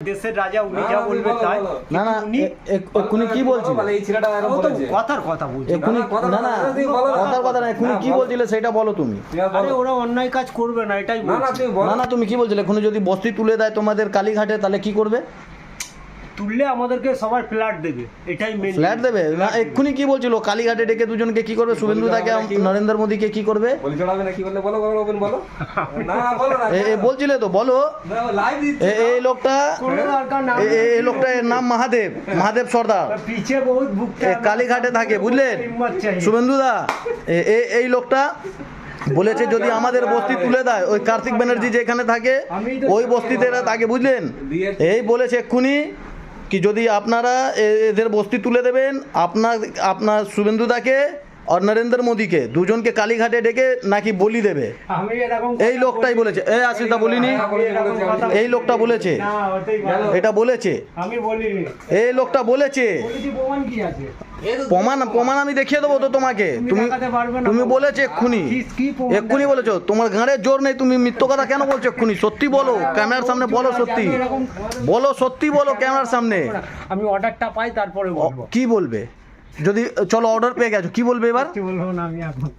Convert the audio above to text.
দেশের রাজা, উনি যা বলবে তাই। না না এক্ষুনি কি বলছিল? এই ছেলেটা এরকম বলেছে। কথার কথা বলছি। এক্ষুনি না না কথার কথা না, এক্ষুনি কি বলছিলে সেটা বলো তুমি। আরে ওরা অন্যায় কাজ করবে না, এটাই না না বলছি। তুমি বলো। না না তুমি কি বলছিলে? এক্ষুনি যদি বস্তি তুলে দেয় তোমাদের কালীঘাটে তাহলে কি করবে? তুললে আমাদেরকে সবাই ফ্ল্যাট দেবে, এটাই মেন। ফ্ল্যাট দেবে না? এক্ষুনি কি বলছিল? কালীঘাটে ডেকে দুজনকে কি করবে? শুভেন্দু তাকে নরেন্দ্র মোদীকে কি করবে? বলি চড়াবে না কি বললে বলো বলো বলো বলো। না বলো না। বলছিলে তো বলো। লাইভ দিচ্ছে। এই লোকটা কোনো দরকার না। এই লোকটা এর নাম মাহাদেব, মাহাদেব সর্দার। পিছে বহুত ভুগতে হবে। কালীঘাটে থাকে বুঝলেন হিম্মত চাই। শুভেন্দু দা। এই লোকটা বলেছে যদি আমাদের বস্তি তুলে দেয়, ওই কার্তিক ব্যানার্জি যেখানে থাকে ওই বস্তিতে এরা থাকে বুঝলেন। এই বলেছে এক্ষুনি কি যদি আপনারা এদের বস্তি তুলে দেবেন, আপনার শুভেন্দু দাকে আর নরেন্দ্র মোদীকে দুজনকে কালীঘাটে ডেকে নাকি বলি দেবে। আমি এরকম এই লোকটাই বলেছে। আশিসদা বলিনি? এই লোকটা বলেছে, না, ওটাই ভালো। এটা বলেছে, আমি বলিনি। এই লোকটা বলেছে। বলেছি, প্রমাণ কি আছে? প্রমাণ আমি দেখিয়ে দেবো তো তোমাকে। দেখাতে পারবে না। তুমি বলেছো এক্ষুনি, কি প্রমাণ এক্ষুনি বলেছো। তোমার ঘাড়ে জোর নেই, তুমি মিথ্য কথা কেন বলছো? এক্ষুনি সত্যি বলো, ক্যামেরার সামনে বলো সত্যি বলো, সত্যি বলো ক্যামেরার সামনে। আমি অর্ডারটা পাই তারপরে বলবো। কি বলবে? যদি চলো অর্ডার পেয়ে গেছো, কি বলবে এবার? কি বলবো না আমি এখন।